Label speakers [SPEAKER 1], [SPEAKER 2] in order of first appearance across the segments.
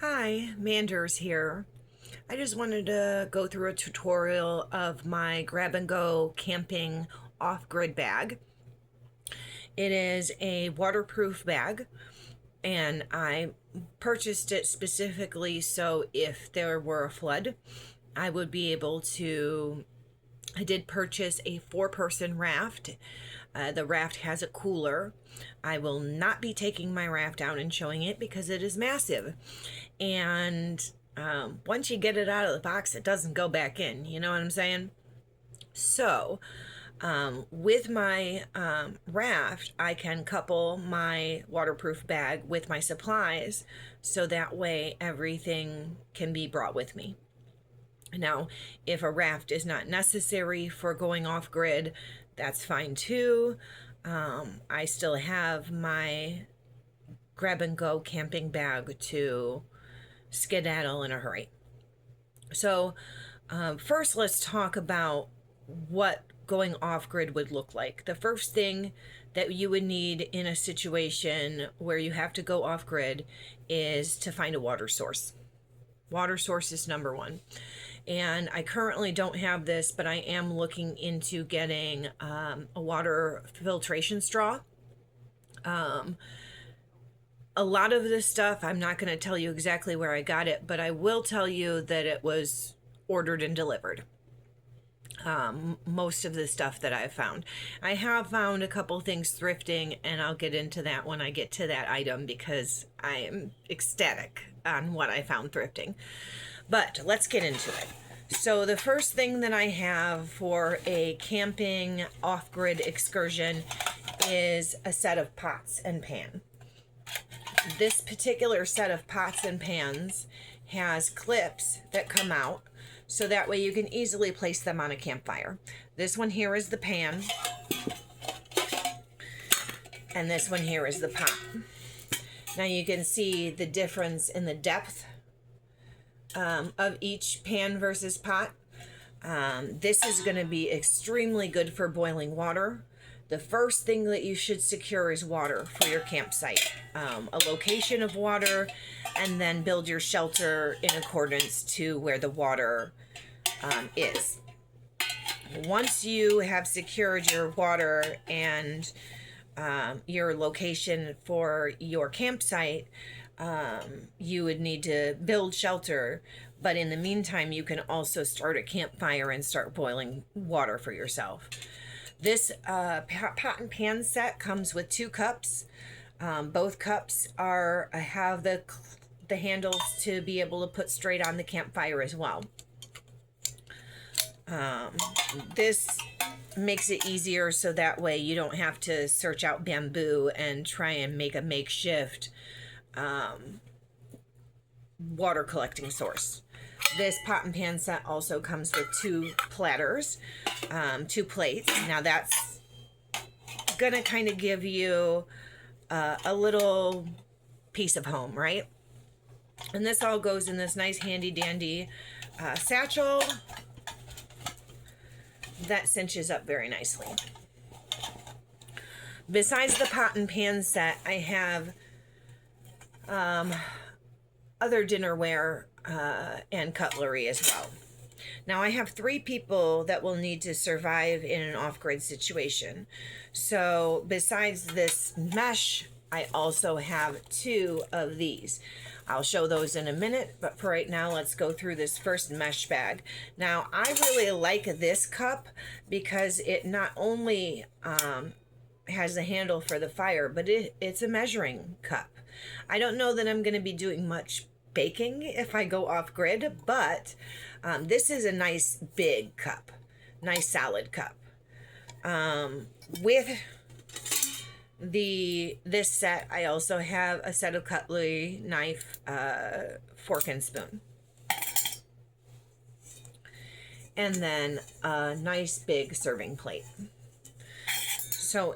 [SPEAKER 1] Hi, Manders here. I just wanted to go through a tutorial of my grab and go camping off-grid bag. It is a waterproof bag, and I purchased it specifically so if there were a flood, I would be able to. I did purchase a four-person raft. The raft has a cooler. I will not be taking my raft out and showing it because it is massive. And once you get it out of the box, it doesn't go back in. You know what I'm saying? So, with my raft, I can couple my waterproof bag with my supplies so that way everything can be brought with me. Now, if a raft is not necessary for going off grid, that's fine too. I still have my grab and go camping bag to skedaddle in a hurry. So, first, let's talk about what going off grid would look like. The first thing that you would need in a situation where you have to go off grid is to find a water source. Water source is number one. And I currently don't have this, but I am looking into getting a water filtration straw. A lot of this stuff, I'm not going to tell you exactly where I got it, but I will tell you that it was ordered and delivered. Most of the stuff that I've found. I have found a couple things thrifting, and I'll get into that when I get to that item because I am ecstatic on what I found thrifting. But let's get into it. So the first thing that I have for a camping off-grid excursion is a set of pots and pan. This particular set of pots and pans has clips that come out so that way you can easily place them on a campfire. This one here is the pan, and this one here is the pot. Now you can see the difference in the depth of each pan versus pot. This is going to be extremely good for boiling water. The first thing that you should secure is water for your campsite, a location of water, and then build your shelter in accordance to where the water is. Once you have secured your water and your location for your campsite, you would need to build shelter, but in the meantime you can also start a campfire and start boiling water for yourself. This pot and pan set comes with 2 cups. Both cups have the handles to be able to put straight on the campfire as well. This makes it easier so that way you don't have to search out bamboo and try and make a makeshift water collecting source. This pot and pan set also comes with 2 platters, 2 plates. Now that's gonna kind of give you a little piece of home, right? And this all goes in this nice handy dandy satchel that cinches up very nicely. Besides the pot and pan set, I have other dinnerware and cutlery as well. Now I have 3 people that will need to survive in an off-grid situation. So besides this mesh, I also have 2 of these. I'll show those in a minute, but for right now, let's go through this first mesh bag. Now, I really like this cup because it not only has a handle for the fire, but it's a measuring cup. I don't know that I'm going to be doing much baking if I go off grid, but this is a nice big cup, nice solid cup. With this set, I also have a set of cutlery, knife, fork and spoon, and then a nice big serving plate. So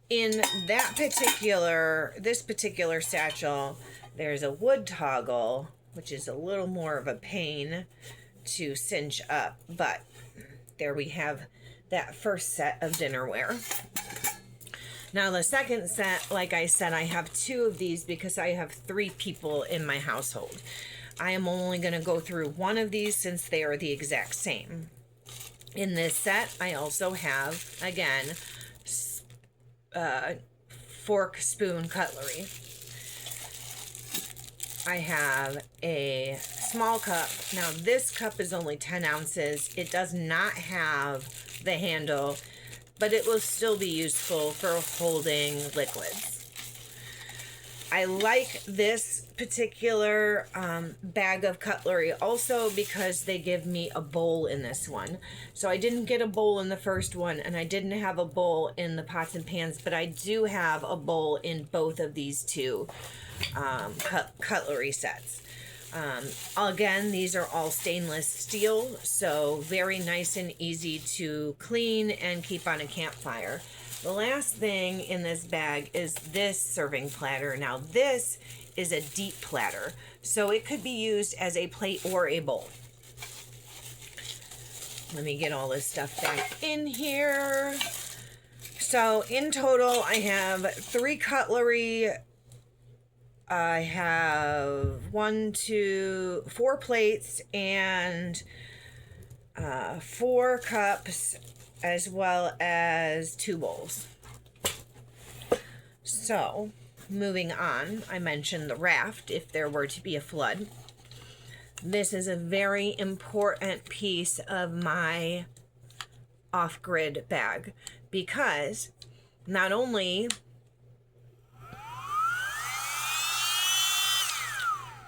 [SPEAKER 1] in this particular satchel, there's a wood toggle, which is a little more of a pain to cinch up, but there we have that first set of dinnerware. Now the second set, like I said, I have 2 of these because I have 3 people in my household. I am only going to go through 1 of these since they are the exact same. In this set, I also have, again, fork, spoon, cutlery. I have a small cup. Now this cup is only 10 ounces. It does not have the handle, but it will still be useful for holding liquids. I like this particular bag of cutlery also because they give me a bowl in this one. So I didn't get a bowl in the first one, and I didn't have a bowl in the pots and pans, but I do have a bowl in both of these 2 cutlery sets. Again, these are all stainless steel, so very nice and easy to clean and keep on a campfire. The last thing in this bag is this serving platter. Now this is a deep platter, so it could be used as a plate or a bowl. Let me get all this stuff back in here. So in total, I have 3 cutlery. I have 4 plates and 4 cups, as well as 2 bowls. So, moving on, I mentioned the raft if there were to be a flood. This is a very important piece of my off-grid bag because not only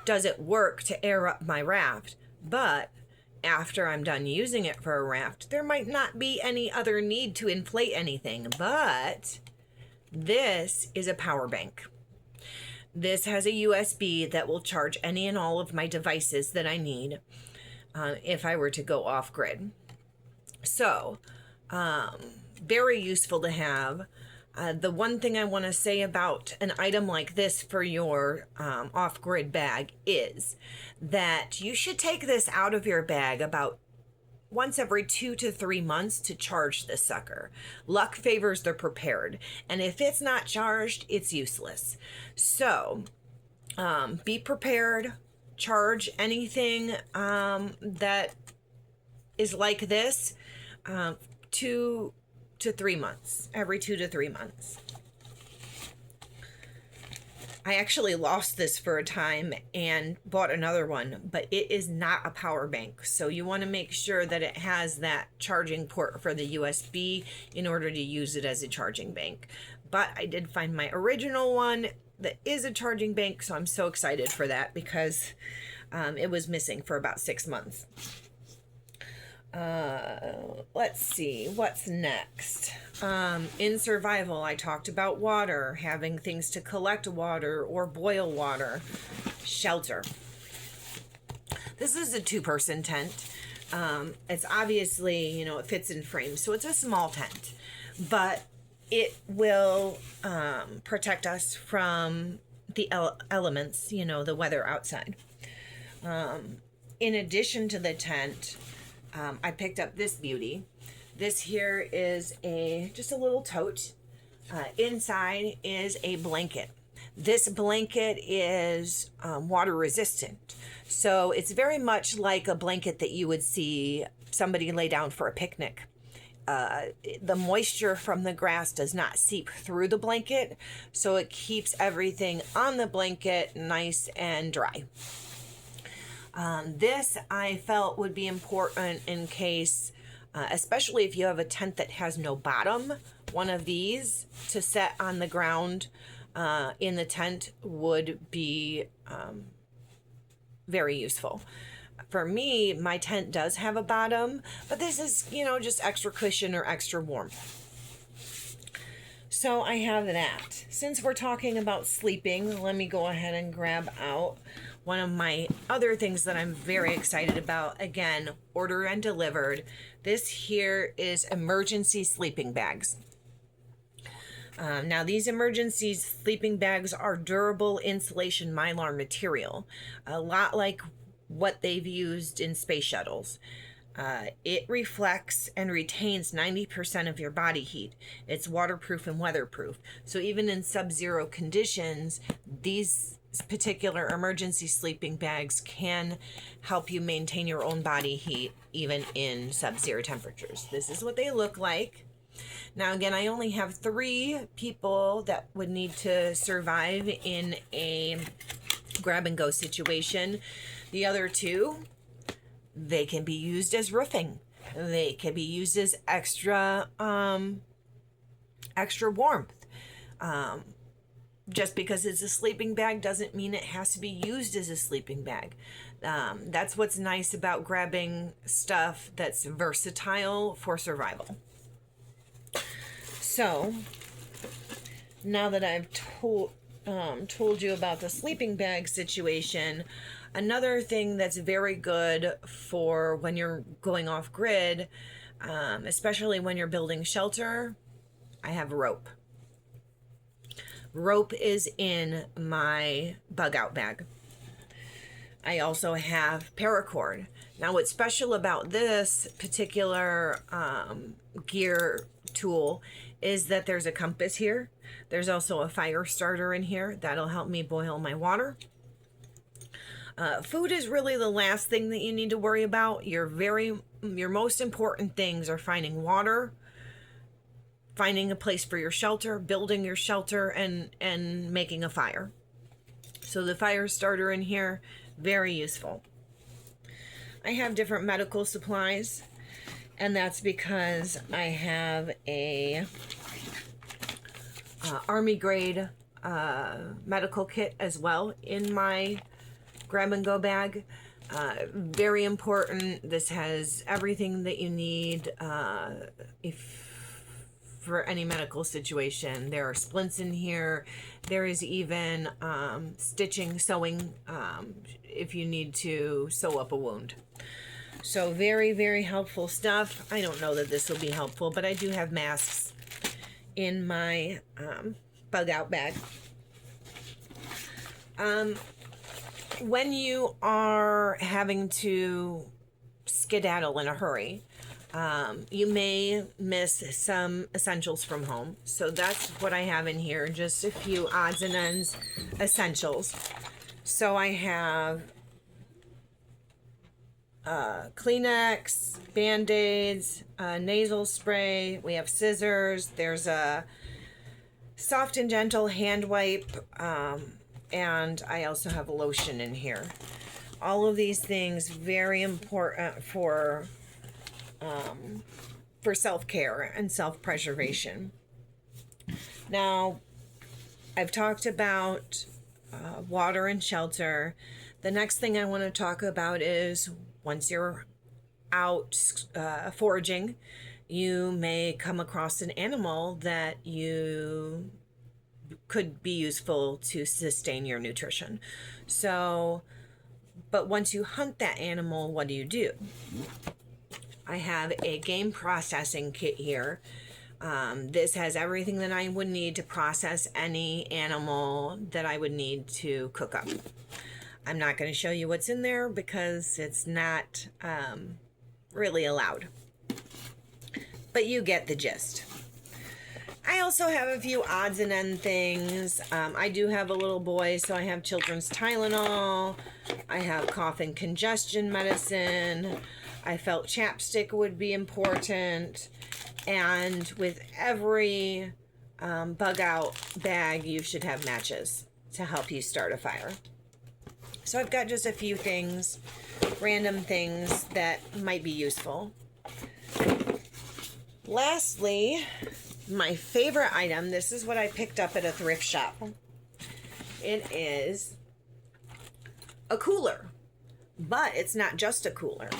[SPEAKER 1] does it work to air up my raft, but after I'm done using it for a raft, there might not be any other need to inflate anything, but this is a power bank. This has a USB that will charge any and all of my devices that I need if I were to go off grid. So, very useful to have. The one thing I want to say about an item like this for your off-grid bag is that you should take this out of your bag about once every 2 to 3 months to charge this sucker. Luck favors the prepared, and if it's not charged, it's useless. So, be prepared. Charge anything that is like this 2 to 3 months, every 2 to 3 months. I actually lost this for a time and bought another one, but it is not a power bank. So you want to make sure that it has that charging port for the USB in order to use it as a charging bank. But I did find my original one that is a charging bank, so I'm so excited for that because it was missing for about 6 months. Let's see, what's next? In survival, I talked about water, having things to collect water or boil water, shelter. This is a 2-person tent. It's obviously, it fits in frames, so it's a small tent, but it will protect us from the elements, the weather outside. In addition to the tent, I picked up this beauty. This here is just a little tote. Inside is a blanket. This blanket is water resistant. So it's very much like a blanket that you would see somebody lay down for a picnic. The moisture from the grass does not seep through the blanket, so it keeps everything on the blanket nice and dry. This I felt would be important in case, especially if you have a tent that has no bottom. One of these to set on the ground in the tent would be very useful. For me, my tent does have a bottom, but this is, just extra cushion or extra warmth. So I have that. Since we're talking about sleeping, let me go ahead and grab out one of my other things that I'm very excited about. Again, order and delivered. This here is emergency sleeping bags. Now, these emergency sleeping bags are durable insulation Mylar material, a lot like what they've used in space shuttles. It reflects and retains 90% of your body heat. It's waterproof and weatherproof. So even in sub-zero conditions, these particular emergency sleeping bags can help you maintain your own body heat even in sub-zero temperatures. This is what they look like. Now again, I only have 3 people that would need to survive in a grab and go situation. The other 2, they can be used as roofing. They can be used as extra warmth. Just because it's a sleeping bag doesn't mean it has to be used as a sleeping bag. That's what's nice about grabbing stuff that's versatile for survival. So now that I've told you about the sleeping bag situation, another thing that's very good for when you're going off grid, especially when you're building shelter, I have rope. Rope is in my bug out bag. I also have paracord. Now what's special about this particular gear tool is that there's a compass here. There's also a fire starter in here that'll help me boil my water. Food is really the last thing that you need to worry about. Your most important things are finding water, finding a place for your shelter, building your shelter, and making a fire. So the fire starter in here, very useful. I have different medical supplies, and that's because I have a Army grade medical kit as well in my grab and go bag. Very important. This has everything that you need for any medical situation. There are splints in here. There is even stitching, sewing, if you need to sew up a wound. So very, very helpful stuff. I don't know that this will be helpful, but I do have masks in my bug out bag. When you are having to skedaddle in a hurry, you may miss some essentials from home. So that's what I have in here, just a few odds and ends essentials. So I have Kleenex, Band-Aids, nasal spray, we have scissors, there's a soft and gentle hand wipe, and I also have lotion in here. All of these things very important for self-care and self-preservation. Now, I've talked about water and shelter. The next thing I want to talk about is once you're out foraging, you may come across an animal that you could be useful to sustain your nutrition. So, but once you hunt that animal, what do? I have a game processing kit here. This has everything that I would need to process any animal that I would need to cook up. I'm not going to show you what's in there because it's not really allowed. But you get the gist. I also have a few odds and end things. I do have a little boy, so I have children's Tylenol. I have cough and congestion medicine. I felt chapstick would be important. And with every bug out bag, you should have matches to help you start a fire. So I've got just a few things, random things that might be useful. Lastly, my favorite item, this is what I picked up at a thrift shop. It is a cooler, but it's not just a cooler.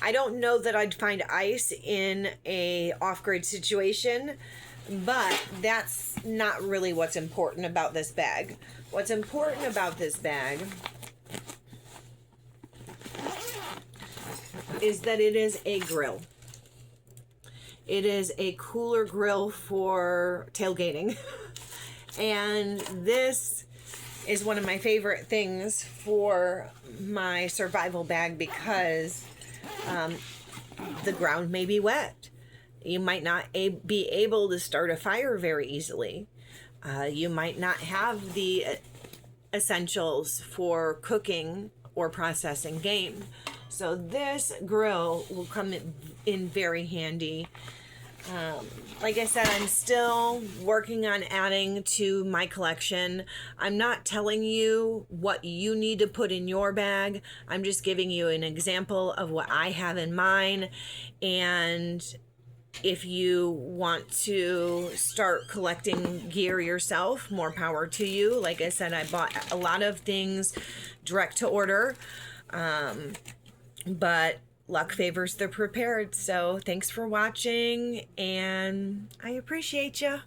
[SPEAKER 1] I don't know that I'd find ice in a off-grid situation, but that's not really what's important about this bag. What's important about this bag is that it is a grill. It is a cooler grill for tailgating. And this is one of my favorite things for my survival bag because the ground may be wet. You might not be able to start a fire very easily. You might not have the essentials for cooking or processing game. So this grill will come in very handy. Like I said, I'm still working on adding to my collection. I'm not telling you what you need to put in your bag. I'm just giving you an example of what I have in mine. And if you want to start collecting gear yourself, more power to you. Like I said, I bought a lot of things direct to order. But luck favors the prepared. So thanks for watching, and I appreciate you.